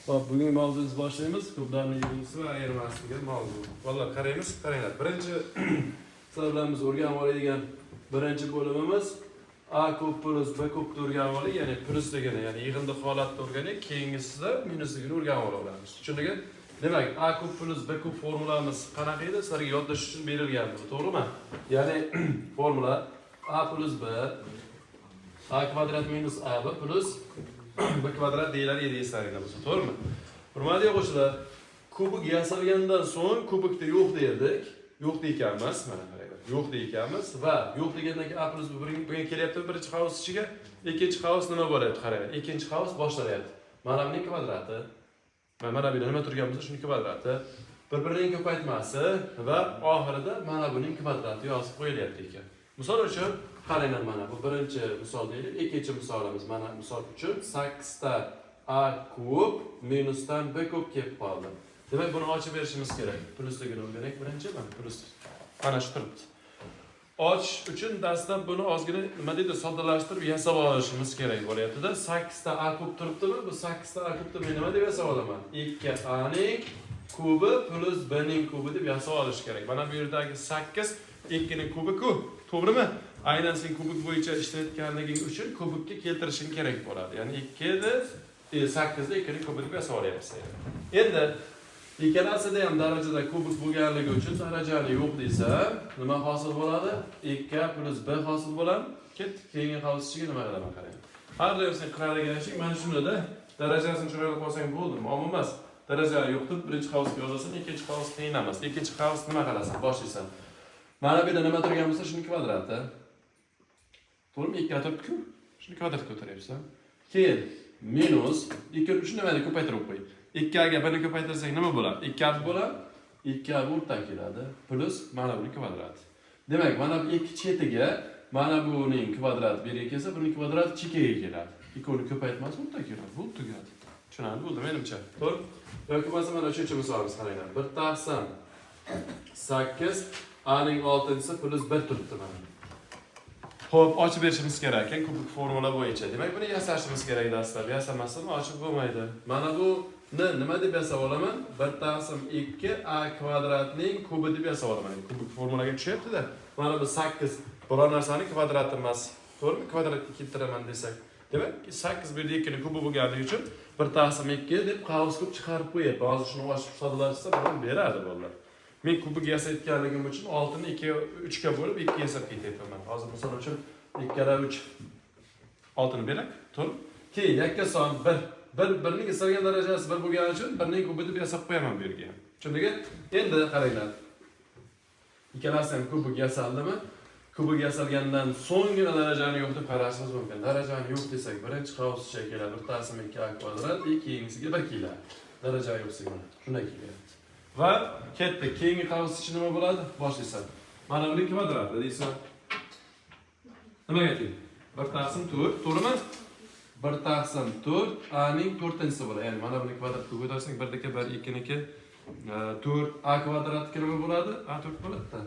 Hop, bugungi mavzuimizni boshlaymiz. Ko'plarning yig'ilisi va ayirmasligi mavzu. Vallahi qaraymiz, qaranglar. Birinchi sabablarimiz o'rganib oladigan birinchi bo'limimiz A ko'p plus B ko'pni o'rganib oling, ya'ni plus degani, ya'ni yig'indiq holatni o'rganing, keyingisida minusligini o'rganib olamiz. Tushundingmi? Demak, A ko'p plus B ko'p formulamiz qanaqa edi? Sizlarga yodlashish uchun berilgan bu, to'g'rimi? Ya'ni formula A plus B A kvadrat minus AB plus B kvadrat deyiladi esingizda bo'lsa, to'g'rimi? Hurmatli o'quvchilar, kubik yasalgandan so'ng kubikda yo'q derdik. Yo'q deykanmiz, mana qaranglar. Yo'q deykanmiz va yo'q degandan keyin A plus B birga kelyapti birinchi havuz ichiga. Ikkinchi havuz nima bo'lyapti? Qarang. Ikkinchi havuz boshlanyapti. Mana buning kvadrati. Mana bu nima turgan bo'lsa, shuning kvadrati. Bir-birining ko'paytmasi va oxirida mana buning kvadrati yozib qo'yilyapti ekan. Misol uchun qaranglar, mana bu birinchi misol deylik. Ikkinchi misolimiz mana misol uchun 8 ta A kub minusdan B kub kelib qoldi. Demak, buni ochib berishimiz kerak. Plusligini o'rganak birinchi, mana plus. Mana shu turibdi. Ochish uchun darsdan buni ozgina nima deydi, soddalashtirib yasab olishimiz kerak bo'lyapti-da. 8 ta A kub turibdimi? Bu 8 ta A kubni men nima deb yasab olaman? 2A ning kubi plus B ning kubi deb yasab olish kerak. Mana bu yerdagi 8 2 ning kubi ku, to'g'rimi? Aynan sen kubik bo'yicha ishlayotganliging uchun kubikka keltirishing kerak bo'ladi. Ya'ni 2 da 8 da 2 ning kubi deb yasab olyapsiz. Endi ikkalasida ham darajada kubik bo'lganligi uchun darajani yo'q desa, nima hosil bo'ladi? 2 plus B hosil bo'ladi. Keyingi havuzchiga nima qilaman qarang. Har doim sen qiladigan ishing mana shunda-da, darajasini chiroyli qo'ysang bo'ldi, muammo emas. Darajani yo'q deb birinchi havuzga yozasan, ikkinchi havuz qiyin emas. Ikkinchi havuz nima qilasan? Boshlaysan. Mana bu yerda nima turgan bo'lsa, shuni kvadrati. To'g'rimi? 2 turibdi-ku. Shuni kvadratga ko'taryapsan. Keyin minus 2 shuni nima deb ko'paytirib qo'y. 2 ga buni ko'paytirsak nima bo'ladi? 2 bo'ladi. 2 o'rtaga keladi. Plus mana buning kvadrati. Demak, mana bu ikki chetiga mana buning kvadrati beriga kelsa, buning kvadrati chekkaga keladi. Ikkovini ko'paytmasi o'rtaga keladi. Bu tugadi. Tushunarli bo'ldi menimcha. To'g'ri? Yoki bo'lmasa mana uchinchi misolimiz qaranglar. 1 taqsim 8 A ning 6-si plus 1 turibdi mana. Xo'p, ochib berishimiz kerak ekan kubik formula bo'yicha. Demak, buni yasashimiz kerak dastlab. Yasamasdan ochib bo'lmaydi. Mana bu nima deb yasab olaman? 1 taqsim 2 A kvadratning kubi deb yasab olaman. Kubik formulaga tushyapti-da. Mana bu 8 biror narsaning kvadrati emas. To'g'rimi? Kvadratga keltiraman desak. Demak, 8 bir 2 ning kubi bo'lganligi uchun 1 taqsim 2 deb qavs kub chiqarib qo'yapti. Hozir shuni ochib soddalashtirsa, buni beradi bolalar. Men kubik yasayotganligim uchun 6 ni 2 3 ga bo'lib 2 yasab ketyapman. Hozir misol uchun 2 ga 3 6 ni berak, to'g'ri? Keyin yakka son 1 birning istalgan darajasi 1 bo'lgani uchun 1 ning kubi deb yasab qo'yaman bu yerga. Tushundingmi? Endi qaranglar. Ikkalasi ham kubik yasaldimi? Kubik yasalgandan so'nggina darajani yo'q deb qarashingiz mumkin. Darajani yo'q desak, birinchi qavscha keladi 1 taqsim 2 A kvadrat, ikkinchisiga 1 keladi. Daraja yo'qsa mana shunday keladi. Va ketdi. Keyingi qavs ichi nima bo'ladi? Boshlaysan. Mana buning kvadrati deysan. Nimaga teng? 1 taqsim 4, to'g'rimi? 1 taqsim 4 A ning 4-si bo'ladi. Ya'ni mana buning kvadratga ko'tarsang 1 deki 1 2 niki 4 A kvadratga nima bo'ladi? A 4 bo'ladi.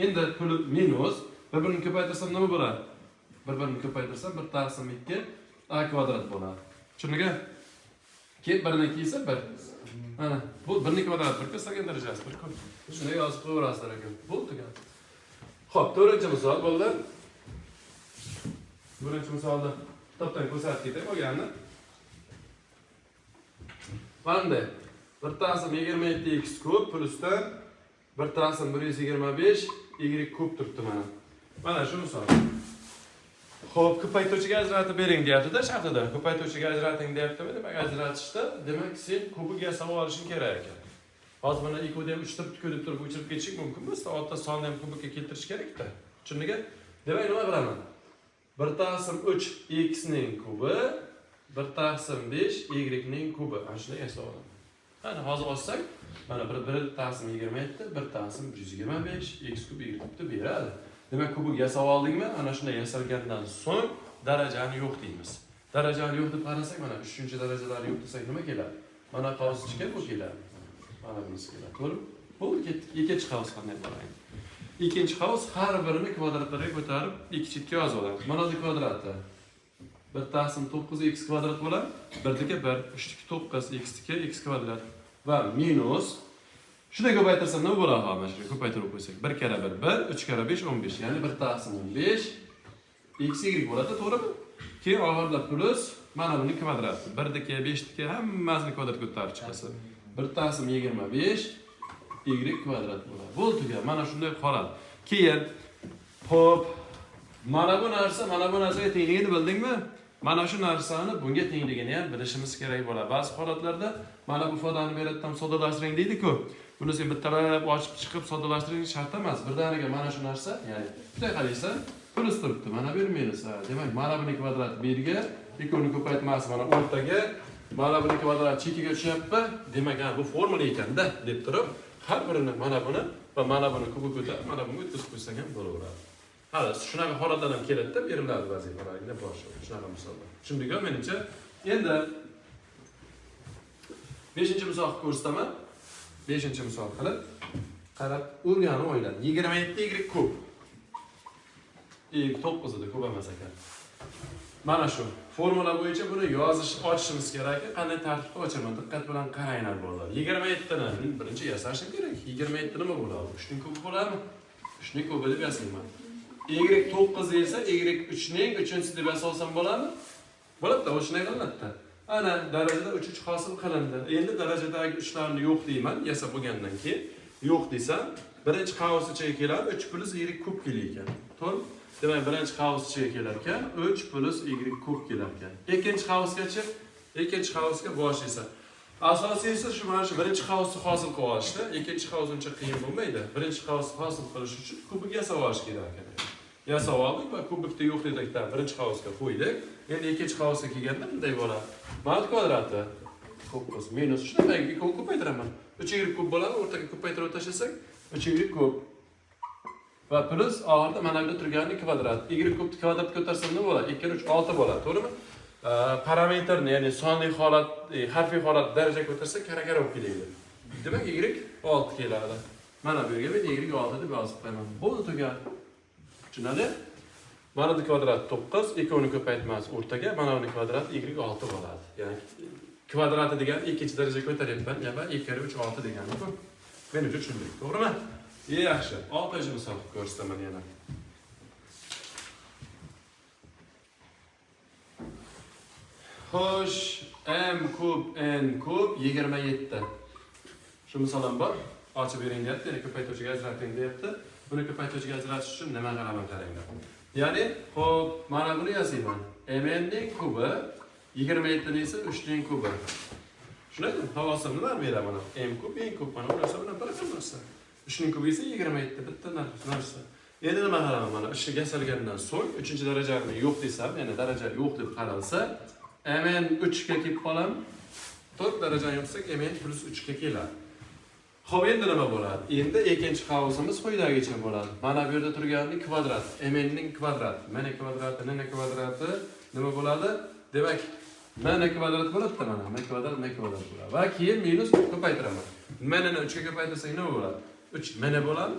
Endi pul minus bir-birini ko'paytirsam nima bo'ladi? Bir-birini ko'paytirsam 1 taqsim 2 A kvadrat bo'ladi. Tushundingmi? Keyin 1 dan kelsa 1. Mana bu 1 ning kvadrati 1 istalgan darajasi 1 ku. Shuni yozib qo'yaverasizlar ekan. Bo'ldi ekan. Xo'p, to'rtinchi misol bolalar. Birinchi misolda topdan ko'rsatib ketay bo'lganini. Mana 1 taqsim 27 x kub plusdan 1 taqsim 125 y kub turibdi mana. Mana shu misol. Xo'p, ko'paytuvchiga ajratib bering deyapti-da shartida. Ko'paytuvchiga ajrating deyaptimi? Demak, ajratishda demak sen kubik yasab olishing kerak ekan. Hozir mana 2 da ham 3 turibdi-ku deb turib o'chirib ketishing mumkin emas. Ortda sonni ham kubikka keltirish kerak-da. Tushundingmi? Demak, nima qilaman? 1 taqsim 3 x ning kubi 1 taqsim 5 y ning kubi. Ana shunday yasab olaman. Ana hozir olsak, mana 1 taqsim 27, 1 taqsim 125 x kub y kubni beradi. Demak, kubik yasab oldingmi? Ana shunday yasalgandan so'ng darajani yo'q deymiz. Darajani yo'q deb qarasak, mana 3-darajadani yo'q desak nima keladi? Mana qavs chiqib bu keladi. Mana bunisi keladi. To'g'ri? Bu ikkinchi qavs qanday bo'ladi? Ikkinchi qavs har birini kvadratlarga ko'tarib ikki chetga yozib olamiz. Mana bu kvadrati 1 taqsim 9 x kvadrat bo'ladi. 1 1, 3 9 x kvadrat va minus. Shuni ko'paytirsam nima bo'ladi? Mana shuni ko'paytirib qo'ysak, 1 kara 1 1, 3 kara 5 15. Ya'ni 1 taqsim 15 x y bo'ladi, to'g'rimi? Keyin oxirida plus mana buni kvadrati. 1 deki 5 deki hammasini kvadrat ko'tarib chiqasa, 1 taqsim 25 y kvadrat bo'ladi. Bo'ldi-ku, mana shunday qoladi. Keyin hop mana bu narsaga tengligini bildingmi? Mana shu narsani bunga tengligini ham bilishimiz kerak bo'ladi. Ba'zi holatlarda mana bu ifodani beratdan soddalashtiring deydi-ku. Buni sen bittalab ochib chiqib soddalashtiring shart emas. Birdaniga mana shu narsa, ya'ni bunday qaraysan, plus turibdi. Mana bu minus. Demak, mana buni kvadrat berga, ikkovini ko'paytmasi mana o'rtaga, mana buni kvadrat chekiga tushyapti. Demak, bu formula ekanda deb turib, har birini mana buni va mana buni kubiga ko'tarib, mana bunga o'tkazib qo'ysak ham bo'laveradi. Hali shunaqa holatlar ham keladi-da, beriladi vazifalarga boshqa. Shunaqa misollar. Tushundingmi menimcha? Endi 5-misol ko'rsataman. 5-misol qilib qarab o'rganib o'ylan. 27 y kub. 9 edi, ko'p emas ekan. Mana shu formula bo'yicha buni ochishimiz kerak. Qanday tartibda ochaman? Diqqat bilan qaranglar bolalar. 27 ni birinchi yasashim kerak. 27 nima bo'ladi? 3 ning kubi bo'ladimi? 3 ning kubi deb yasayman. Y 9 esa y 3 ning 3-chi deb yasolsam bo'ladimi? Bo'ladi-da, o'shunday qilinadi-da. Ana darajada 3 hosil qilindi. Endi darajadagi 3larni yo'q deyman, yasab bo'lgandan keyin yo'q desam, birinchi qavs ichiga keladi 3 plus y kub kelar ekan. To'g'ri? Demak, birinchi qavs ichiga kelar ekan 3 plus y kub kelar ekan. Ikkinchi qavsgacha, ikkinchi qavsga boshlaysa. Asosiysi shu mana shu birinchi qavsni hosil qilib olishda, ikkinchi qavs uncha qiyin bo'lmaydi. Birinchi qavsni hosil qilish uchun kubik yasab olish kerak ekan. Yasab oldik va kubikda yo'q dedikda birinchi qavsga qo'ydik. Endi ikkinchi qavsga kelganda bunday bo'ladi. Mana kvadrati 9 minus shunday ko'paytiraman. 3y kub bo'ladi, o'rtaga ko'paytirib tashlasak 3y kub. Va plus oxirida mana bu turgani kvadrat. Y kubni kvadrat ko'tarsam nima bo'ladi? 2 3 6 bo'ladi, to'g'rimi? Parametrni, ya'ni sonli holat, harfiy holat daraja ko'tarsak kara-kara bo'lib keladi. Demak, y 6 keladi. Mana bu yerga men y 6 deb yozib qo'yaman. Bo'ldi tugan. Tushunadi? Mana bu kvadrat 9, ikkovini ko'paytmasi o'rtaga, mana bu kvadrat y 6 bo'ladi. Ya'ni kvadrati degan ikkinchi darajaga ko'taryapman, yana 2 3 6 degani-ku. Men uchun tushundik, to'g'rimi? Yaxshi. 6-misol ko'rsataman yana. Xo'sh, m kub n kub 27. Shu misolim bor. Ochib bering deyapti, ya'ni ko'paytiruvchiga ajrating deyapti. Buni ko'paytiruvchiga ajratish uchun nima qilaman qaranglar. Ya'ni, xo'p, mana buni yozayman. mn ning kubi 27 ni esa 3 ning kubi. Shunday-mi? Havosim nima beraman? M kub, n kub mana bu narsa bilan bir narsa. 3 ning kubi esa 27 bitta narsa. Endi nima qilaman mana? Ishga yasalgandan so'ng 3-darajani yo'q desam, ya'ni daraja yo'q deb qaralsa, mn 3 ga kelib qolam. 4 darajani yo'qsak, mn plus 3 ga keladi. Xo'p, endi nima bo'ladi? Endi ikkinchi qavsimiz quyidagicha bo'ladi. Mana bu yerda turgani kvadrat, mn ning kvadrati, m kvadrati, n kvadrati nima bo'ladi? Demak, m kvadrat bo'ladi-da mana, m kvadrat bo'ladi. Va keyin minus ko'paytiraman. m ni 3 ga ko'paytirsak nima bo'ladi? 3 m bo'ladi.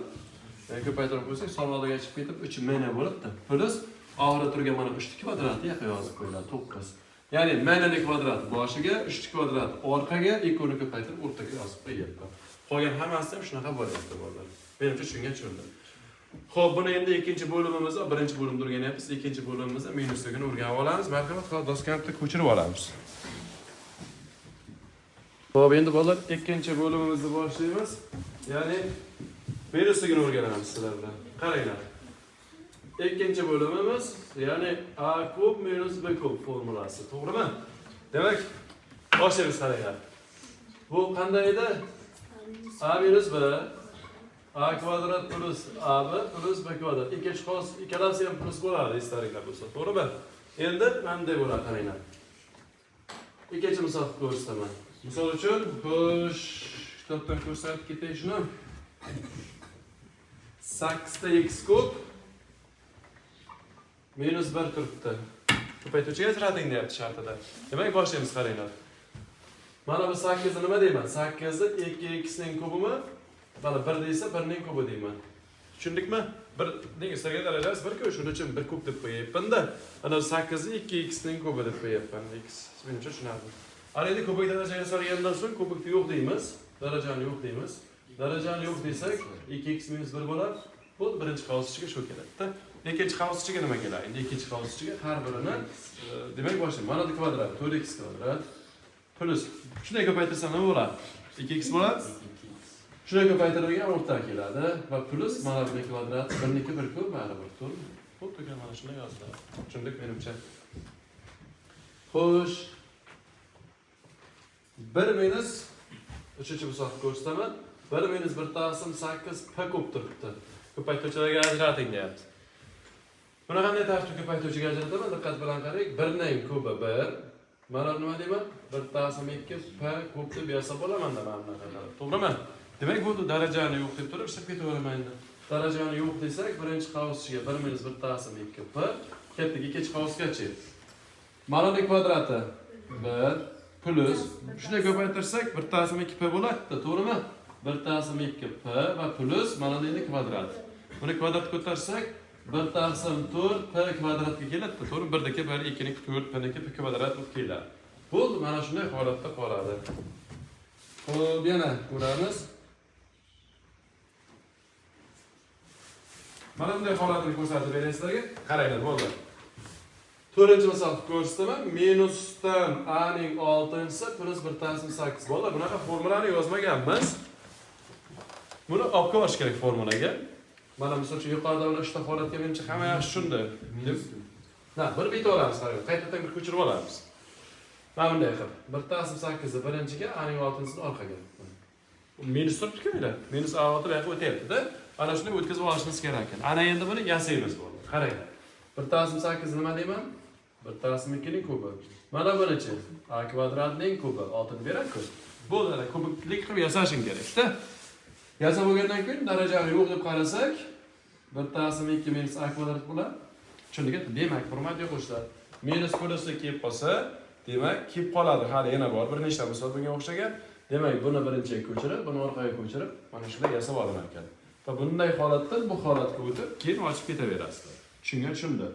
Ko'paytirib qo'ysak, savoliga chiqib ketib 3 m bo'ladi-da. Plus oxirida turgan mana 3 kvadrati yoqqa yozib qo'yiladi 9. Ya'ni m ni kvadrati boshiga, 3 kvadrat orqaga, ikkovini ko'paytirib o'rtaga yozib qo'yapman. Qolgan hammasi ham shunaqa bo'lyapti bolalar. Menimcha tushungan tushundim. Xo'p, buni endi ikkinchi bo'limimizda, birinchi bo'limda o'rganyapmiz, ikkinchi bo'limimizda minusligini o'rganib olamiz. Marhamat, doskani ko'chirib olamiz. Xo'p, endi bolalar ikkinchi bo'limimizni boshlaymiz. Ya'ni minusligini o'rganamiz sizlar bilan. Qaranglar. Ikkinchi bo'limimiz, ya'ni a kub minus b kub formulasi, to'g'rimi? Demak, boshlaymiz qaranglar. Bu qanday edi? A minus b, a kvadrat plus ab plus b kvadrat. Ikkinchi qos ikkalasi ham plus bo'ladi, istaringlar bo'lsa, to'g'rimi? Endi bunday bo'ladi, qaranglar. Ikkinchi misol ko'rsataman. Misol uchun, xo'sh, kitobdan ko'rsatib ketay shuni. 8 x kub minus 1 turibdi. Ko'paytiruvchiga ajrating deyapti shartida. Demak, boshlaymiz, qaranglar. Mana bu 8 ni nima deyman? 8 ni 2x ning kubimi, mana 1 desa 1 ning kubi deyman. Tushundikmi? bir negizdagi darajasi 1 shuning uchun 1 kub deb qo'yapman-da. Ana 8 ni 2x ning kubi deb qo'yapman. X menimcha tushunarli. Ana endi kubik darajaga solgandan so'ng kubikni yo'q deymiz. Darajani yo'q deymiz. Darajani yo'q desak 2x - 1 bo'ladi. Bu birinchi qavuschiga shu keladi-da. Ikkinchi qavuschiga nima keladi? Endi ikkinchi qavuschiga har birini demak boshlaymiz. Mana bu kvadrat 4x kvadrat plus shunday ko'paytirsam nima bo'ladi? 2x bo'ladi. Shunday ko'paytirilgan o'rtaga keladi va plus mana bu kvadrat 1 1 kub baribir to'g'rimi? Xuddi mana shunday yoziladi. Tushundik menimcha. Xo'sh. 1 minus 3-chi misolni ko'rsataman. 1 minus 1 taqsim 8 p kub turibdi. Ko'paytuvchilarga ajrating deyapti. Buni qanday tartibda ko'paytuvchiga ajrataman? Diqqat bilan qarang. 1 ning kubi 1. Mana nima deyman? 1 taqsim 2 p kub deb yozsa bo'lamanda mana bunaqa qilib. To'g'rimi? Demak, bu darajani yo'q deb turib, ishlab ketavermayman endi. Darajani yo'q desak, birinchi qavuschiga 1 minus 1 taqsim 2 p, ketdik ikkinchi qavusgacha. Mana bu kvadrati 1 plus shunday ko'paytirsak 1 taqsim 2 p bo'ladi, to'g'rimi? 1 taqsim 2 p va plus mana endi kvadrat. Buni kvadrat ko'tarsak 1 taqsim 4 p kvadratga keladi, to'g'rimi? 1 dagi 1 2 niki 4 p niki p kvadrat bo'lib keladi. Bo'ldi, mana shunday holatda qoladi. Xo'p, yana ko'ramiz. Mana bunday holatni ko'rsatib beraman sizlarga. Qaranglar, bo'ldi. 4-misolni ko'rsataman. Minusdan a ning 6-si plus 1 taqsim 8 bo'ladi. Bunaqa formulani yozmaganmiz. Buni olib kelish kerak formulaga. Mana misol uchun yuqorida mana uchta holatga menimcha hamma yaxshi tushundi. Na, bir bitta olamiz, qarang. Qaytadan bir ko'chirib olamiz. Mana bunday qilib. 1 taqsim 8ni birinchiga, a ning 6-sini orqaga. Minus turibdi-ku mana. Minus a6 bu yoqqa o'tyapti-da. Ana shuni o'tkazib olishimiz kerak ekan. Ana endi buni yasaymiz bo'ldi. Qarang. 1 taqsim 8 nima deyman? 1 taqsim 2 ning kubi. Mana bunichi a kvadratning kubi 6 ni beradi-ku. Bo'ladi, kubiklik qilib yasashing kerak-da. Yasab bo'lgandan keyin darajani yo'q deb qarasak, 1 taqsim 2 minus a kvadrat bo'ladi. Tushundingmi? Demak, hurmatli o'quvchilar, minus plusga kelib qolsa, demak, kelib qoladi. Hali yana bor. Bir nechta misol bunga o'xshagan. Demak, buni birinchiga ko'chirib, buni orqaga ko'chirib, mana shunday yasab olaman ekan. Va bunday holatdan bu holatga o'tib, keyin ochib ketaverasizlar. Tushungan-tushunda.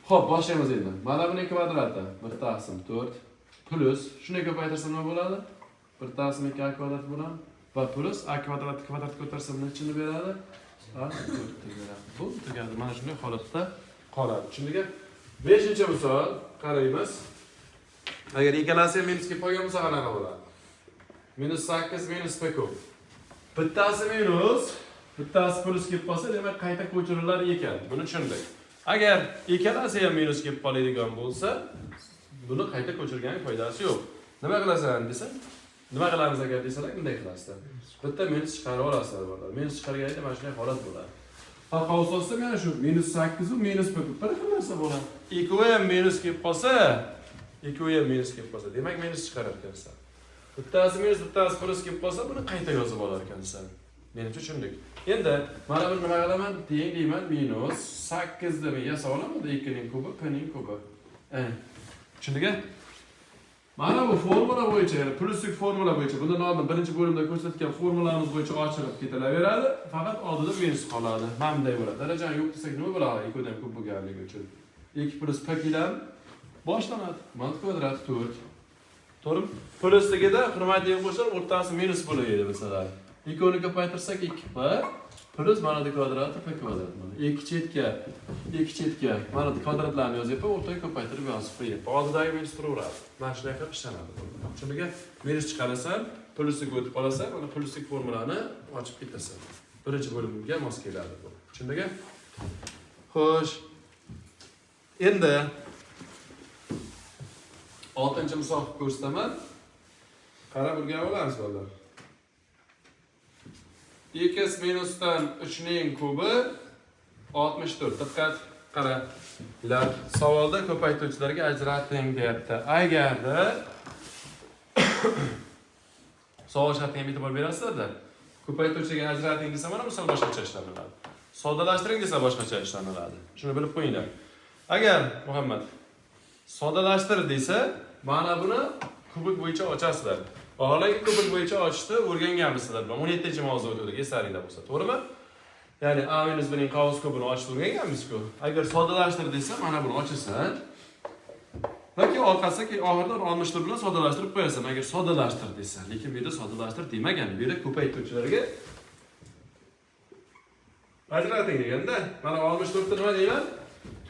Xo'p, boshlaymiz endi. Mana buning kvadrati 1 taqsim 4 plus shunday ko'paytirsam nima bo'ladi? 1 taqsim 2 a kvadrat bo'ladi. Va plus a kvadrat ko'tarsam nechini beradi? A 4 ni beradi. Bu tugadi. Mana shunday holatda qoladi. Tushundingmi? 5-misol qaraymiz. Agar ikkalasi ham minusga qo'ygan bo'lsa qanaqa bo'ladi? Minus 8 minus p kub. Bittasi minus, bittasi plus kelib qolsa, demak qayta ko'chirillar ekan. Buni tushundik. Agar ikkalasi ham minus kelib qoladigan bo'lsa, buni qayta ko'chirganning foydasi yo'q. Nima qilasan desa? Nima qilamiz agar desalar, bunday qilasizlar. Bitta minus chiqarib olasizlar bo'ladi. Minus chiqarganda mana shunday holat bo'ladi. Ha, qavsosda mana shu minus 8 u minus p kub bir xil narsa bo'ladi. Ikkovi ham minus kelib qolsa, demak minus chiqarar ekansan. Bittasi minus, bittasi plus kelib qolsa, buni qayta yozib olar ekansan. Menimcha tushundik. Endi mana buni nima qilaman? Teng deyman minus 8 deb yasa olaman, 2 ning kubi, p ning kubi. Tushundingmi? Mana bu formula bo'yicha, ya'ni pluslik formula bo'yicha, bundan oldin birinchi bo'limda ko'rsatgan formulamiz bo'yicha ochilib ketilaveradi, faqat oldida minus qoladi. Mana bunday bo'ladi. Darajani yo'q desak nima bo'ladi? 2 dan ko'p bo'lganligi uchun. 2 plus p bilan boshlanadi. Mana kvadrat 4. To'g'rimi? Plusligida hurmatli o'quvchilar, o'rtasi minus bo'laydi masalan. 2 ni ko'paytirsak 2p plus mana bu kvadrati p kvadrat. Mana 2 chetga mana bu kvadratlarni yozyapman, o'rtaga ko'paytirib yozib qo'yapman. Oldidagi minus turaveradi. Mana shunday qilib ishlanadi. Tushundingmi? Minus chiqarasan, plusga o'tib qolasan, mana pluslik formulani ochib ketasan. Birinchi bo'limga mos keladi bu. Tushundingmi? Xo'sh. Endi 6-misol ko'rsataman. Qarab o'rganib olamiz bolalar. X minusdan 3 ning kubi 64. Diqqat, qara. Ular savolda ko'paytuvchilarga ajrating deyapti. Agarda savol shartiga e'tibor berasizlar-da. Ko'paytuvchiga ajrating desa mana misol boshqacha ishlanadi. Soddalashtiring desa boshqacha ishlanadi. Shuni bilib qo'yinglar. Agar Muhammad soddalashtir desa, mana buni kubik bo'yicha ochasizlar. Vaholanki kubik bo'yicha ochishni o'rganganmisizlar. 17-mavzu o'tdik, eslaringda bo'lsa, to'g'rimi? Ya'ni A minus B'ning qavs kubini ochib o'rganganmiz-ku. Agar soddalashtir desam, mana buni ochasan. Yoki orqasiga oxirida 64 bilan soddalashtirib qo'yasan. Agar soddalashtir desa, lekin bu yerda soddalashtir demagan. Bu yerda ko'paytiruvchilarga ajrating deganda, mana 64 ni nima deyman?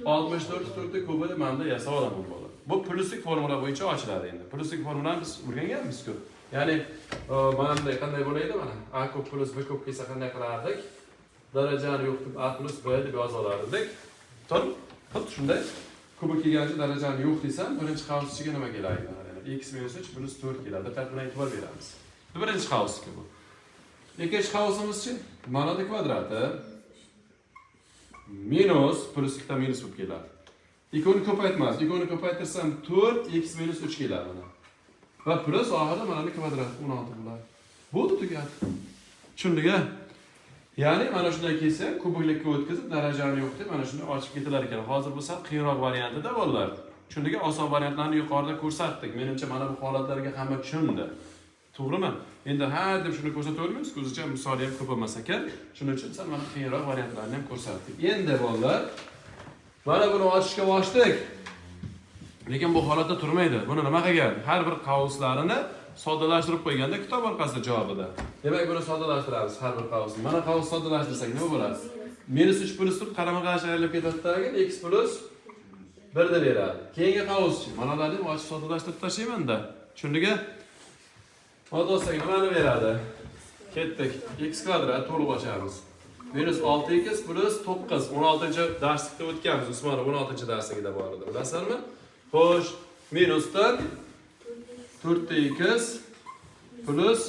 64 4 kubi deb menda yasab olaman bola. Bu plyuslik formula bo'yicha ochiladi endi. Plyuslik formulani biz o'rganganmiz-ku. Ya'ni mana bunday qanday bo'laydi mana? A kub plus B kub kelsa qanday qilardik? Darajani yo'q deb A plus B deb yoza olardik. To'g'ri? Xuddi shunday. Kubik kelgancha darajani yo'q desam, birinchi qavs ichiga nima keladi? Ya'ni x minus 3 plus 4 keladi. Diqqat bilan e'tibor beramiz. Bu birinchi qavsga bu. Ikkinchi qavsimiz-chi? Mana bu kvadrati minus plus 2 ta minus bo'lib keladi. Ikkovini ko'paytmas. Ikkovini ko'paytirsam 4x minus 3 keladi mana. Va plus oxirida mana bu kvadrat 16 bo'ladi. Bo'ldi tugadi. Tushundingmi? Ya'ni mana shunday kelsa, kubiklikka o'tkazib darajani yo'q deb mana shunday ochib ketilar ekan. Hozir bu sal qiyinroq variantida bolalar. Tushundingmi? Oson variantlarni yuqorida ko'rsatdik. Menimcha mana bu holatlarga hamma tushundi. To'g'rimi? Endi ha deb shuni ko'rsatavermaymiz, o'zicha misoli ham ko'p emas ekan. Shuning uchun sal mana qiyinroq variantlarni ham ko'rsatdik. Endi bolalar mana buni ochishga boshladik. Lekin bu holatda turmaydi. Buni nima qilgan? Har bir qavslarini soddalashtirib qo'yganda kitob orqasida javobida. Demak, buni soddalashtiramiz har bir qavsni. Mana qavs soddalashtirsak nima bo'ladi? Minus 3 plus 4 qarama-qarshi aylanib ketadi, x plus 1 deb beradi. Keyingi qavschi. Mana ularni ochib soddalashtirib tashlayman-da. Tushundingmi? Odolsak nimani beradi? Ketdik. X kvadrat to'liq ochamiz. Minus 6x plus 9. 16-darslikda o'tganmiz. Usmonov 16-darsligida bor edi. Bilasizmi? Xo'sh, minusdan 4x plus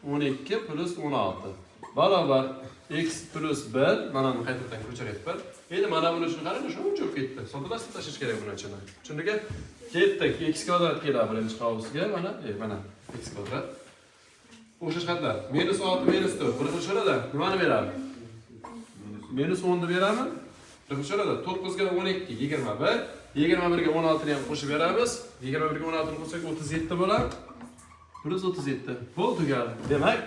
12 plus 16 barobar x plus 1. Mana buni qaytadan ko'chiryapman. Endi mana buni shuni qarang, shuncha bo'lib ketdi. Soddalashtirib tashlash kerak buni ichini. Tushundingmi? Ketdik. X kvadrat keladi birinchi qavsga. Mana x kvadrat. O'sha qadar. Minus 6 minus 4. Bir xil shunada. Nimani beradi? Minus 10 ni beramiz. Bir xil shunada. 9 ga 12, 21. 21 ga 16 ni ham qo'shib beramiz. 21 ga 16 ni qo'shsak 37 bo'ladi. Plus 37. Bo'ldi tugadi. Demak,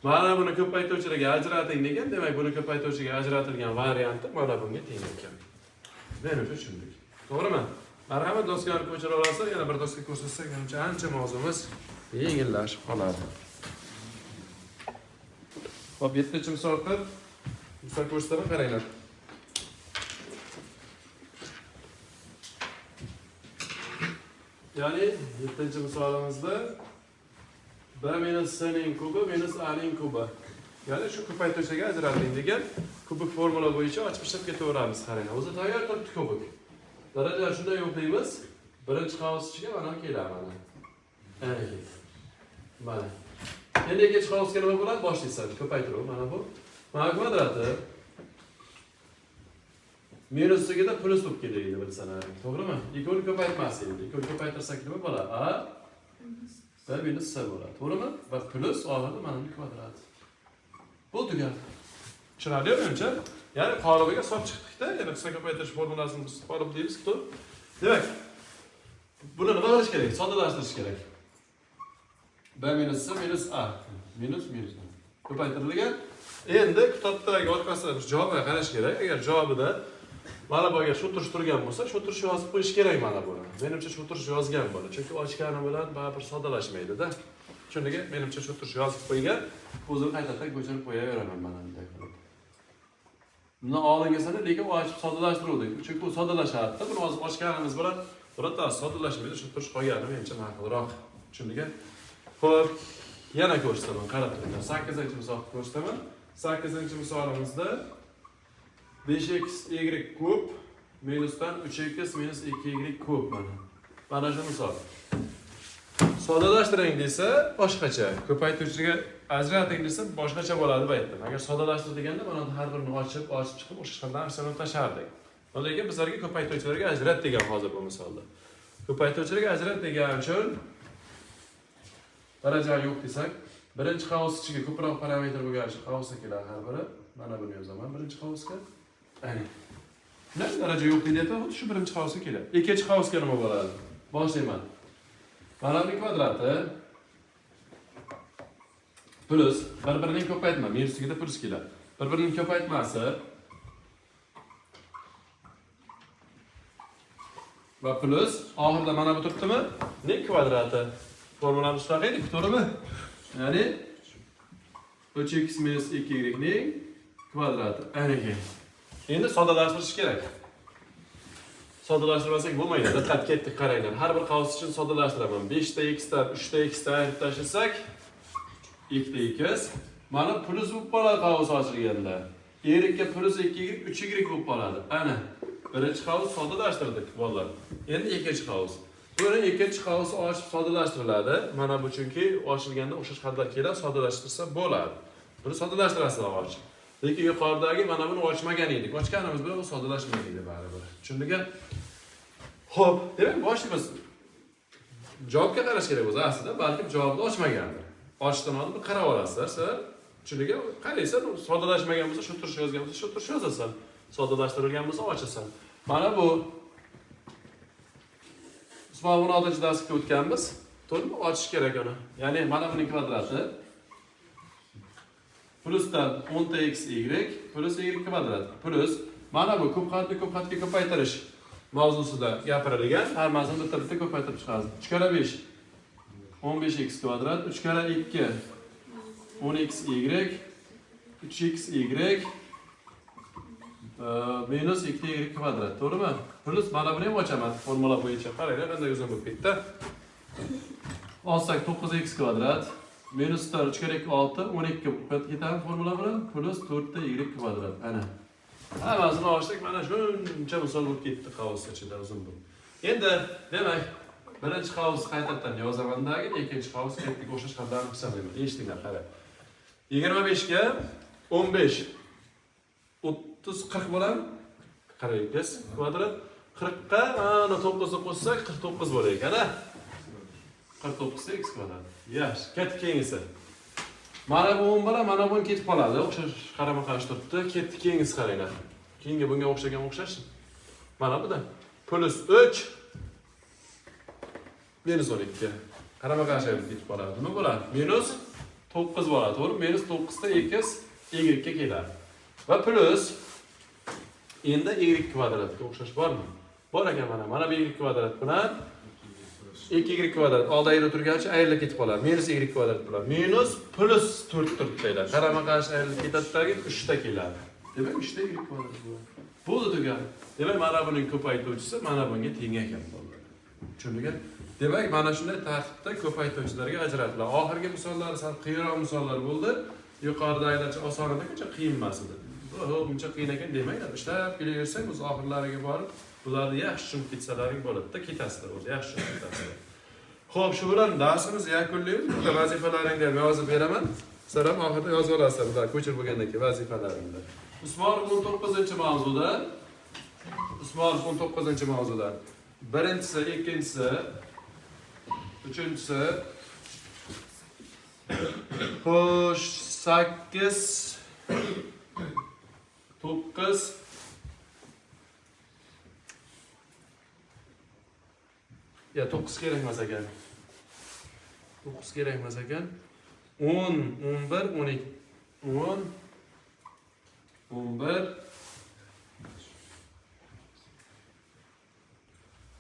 mana buni ko'paytiruvchilarga ajrating degan, demak buni ko'paytiruvchiga ajratilgan varianti mana bunga teng ekan. Menimcha tushundik. To'g'rimi? Marhamat doskalarni ko'chira olasiz, yana bir doska ko'rsatsak, menimcha ancha mavzuimiz yengillashib qoladi. Hop, 7-misolda misol ko'rsataman, qaranglar. Ya'ni 7-misolimizda B minus C ning kubi minus A ning kubi. Ya'ni shu ko'paytirishga ajrating degan kubik formula bo'yicha ochib ishlab ketaveramiz. Qaranglar, o'zi tayyor turibdi kubik. Darajalar shunday yo'q deymiz. Birinchi qavs ichiga mana keladi mana. Mana. Endi ikkinchi qavsga nima bo'ladi? Boshlaysan. Ko'paytiruv mana bu. Mana kvadrati minus 2 da plus bo'lib keladi bilsanlar. To'g'rimi? Ikkovini ko'paytmasak, ikkovini ko'paytirsak nima bo'ladi? A B minus C bo'ladi. To'g'rimi? Va plus oxirida mana bu kvadrat. Bu tugar. Tushunarli menimcha? Ya'ni qolibiga solib chiqdik-da, yana qisqa ko'paytirish formulasini biz qolib deymiz-ku. Demak, buni nima qilish kerak? Soddalashtirish kerak. B minus C minus A minus ko'paytirilgan. Endi kitobdagi orqasidan javobga qarash kerak. Agar javobida mana buga shu turish turgan bo'lsa, shu turish yozib qo'yish kerak mana buni. Menimcha shu turish yozgan bo'ladi. Chunki ochgani bilan baribir soddalashmaydi-da. Shunga menimcha shu turish yozib qo'ygan, o'zini qaytadan ko'chirib qo'yaveraman mana bunday qilib. Bundan oldingi sana lekin ochib soddalashtiruvdik. Chunki u soddalashadi. Buni hozir ochganimiz bilan birorta soddalashmaydi. Shu turish qolgani menimcha ma'qulroq. Tushundingmi? Xo'p, yana ko'rsataman, qarab turinglar. 8-misol ko'rsataman. 8-misolimizda 5x y kub minusdan 3x minus 2y kub mana. Mana shu misol. Soddalashtiring desa boshqacha, ko'paytiruvchiga ajrating desa boshqacha bo'ladi deb aytdim. Agar soddalashtir deganda buni har birini ochib chiqib o'sha qanday aksiyani tashardik. Lekin bizlarga ko'paytiruvchilarga ajrat degan hozir bu misolda. Ko'paytiruvchilarga ajrat degan uchun daraja yo'q desak, birinchi qavs ichiga ko'proq parametr bo'lgan shu qavsga keladi har biri. Mana buni yozaman birinchi qavsga. Ayni. Nima daraja yo'q deydi, xuddi shu birinchi qavsga keladi. Ikkinchi qavsga nima bo'ladi? Boshlayman. Mana bu kvadrati plus bir-birining ko'paytma, minus 2 da plus keladi. Bir-birining ko'paytmasi va plus oxirida mana bu turibdimi? Ning kvadrati. Formulamiz shunaqa edi, to'g'rimi? Ya'ni 3x minus 2y ning kvadrati. Aniq. Endi soddalashtirish kerak. Soddalashtirmasak bo'lmaydi. Diqqat ketdik, qaranglar. Har bir qavs uchun soddalashtiraman. 5 ta x dan 3 ta x dan ayirib tashlasak 2 ta x. Mana plus bo'lib qoladi qavs ochilganda. Y ga plus 2y 3y bo'lib qoladi. Ana. Birinchi qavs soddalashtirdik, bolalar. Endi ikkinchi qavs. Buni ikkinchi qavs ochib soddalashtiriladi. Mana bu chunki ochilganda o'xshash xatlar kelib soddalashtirsa bo'ladi. Buni soddalashtirasiz ochib. Lekin yuqoridagi mana buni ochmagan edik. Ochganimiz bilan u soddalashmaydi baribir. Tushundingmi? Xo'p, demak boshimiz javobga qarash kerak bo'lsa, aslida balki javobni ochmagandir. Ochishdan oldin bir qarab olasizlar, sizlar. Tushundingmi? Qaraysan, soddalashmagan bo'lsa, shu turish yozgan bo'lsa, shu turish yozasan. Soddalashtirilgan bo'lsa, ochasan. Mana bu Usmon 16-darsga o'tganmiz. To'g'rimi? Ochish kerak uni. Ya'ni mana buning kvadrati plusdan 10 x y plus y kvadrat plus mana bu ko'p xatni ko'p xatga ko'paytirish mavzusida gapirilgan. Hammasini bitta-bitta ko'paytirib chiqamiz. 3 kara 5 15x kvadrat 3 kara 2 10xy 3xy minus 2y kvadrat. To'g'rimi? Plus mana buni ham ochaman formula bo'yicha. Qaranglar, qanday uzun bo'lib ketdi. Olsak 9x kvadrat minus 3 kara 2 6 12 ketadi formula bilan plus 4 ta y kvadrat. Ana. Hammasini ochdik, mana shuncha misol bo'lib ketdi qavs ichida uzun bo'lib. Endi demak, birinchi qavs qaytadan yozamandagi, ikkinchi qavs ketdik o'xshash xatlarni hisoblayman. Eshitinglar, qarang. 25 ga 15 30 40 bo'ladi. Qaraymiz. Kvadrat 40 ga ana 9 ni qo'shsak 49 bo'lar ekan-a? 49 x kvadrat. Yaxshi, ketib keyingisi. Mana bu 10 bilan mana bu ketib qoladi. O'xshash qarama-qarshi turibdi. Ketdi keyingisi qaranglar. Keyingi bunga o'xshash. Mana bu da plus 3 minus 12. Qarama-qarshi ketib qoladi. Nima bo'ladi? Minus 9 bo'ladi, to'g'ri? Minus 9 ta x y ga keladi. Va plus endi y kvadratga o'xshash bormi? Bor ekan mana bu y kvadrat bilan 2y kvadrat oldi ayirib turgancha ayrilib ketib qoladi. Minus y kvadrat bilan minus plus 4 turibdilar. Qarama-qarshi ayrilib ketadidagi 3 ta keladi. Demak 3 ta y kvadrat bo'ladi. Bo'ldi tugan. Demak mana buning ko'paytuvchisi mana bunga teng ekan bo'ladi. Tushundingmi? Demak mana shunday tartibda ko'paytuvchilarga ajratiladi. Oxirgi misollar sal qiyinroq misollar bo'ldi. Yuqoridagilarcha oson edi, uncha qiyin emas edi. Uncha qiyin ekan demaylar. Ishlab kelaversak, biz oxirlariga borib bularni yaxshi tushunib ketsalaring bo'ladi-da, ketasizlar o'zi, yaxshi tushunib ketasizlar. Xo'p, shu bilan darsimizni yakunlaymiz. Bitta vazifalaringni ham yozib beraman. Sizlar ham oxirida yozib olasizlar, bular ko'chirib bo'lgandan keyin vazifalaringni. Usmonov 19-mavzuda. Usmonov 19-mavzuda. Birinchisi, ikkinchisi, uchinchisi. Xo'sh, 8 9 ya 9 kerak emas ekan. 9 kerak emas ekan. 10, 11, 12. 10 11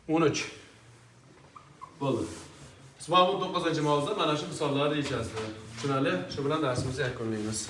13 bo'ldi. Biz 19-mavzuda mana shu misollarni yechasizlar. Tushunali? Shu bilan darsimizni yakunlaymiz.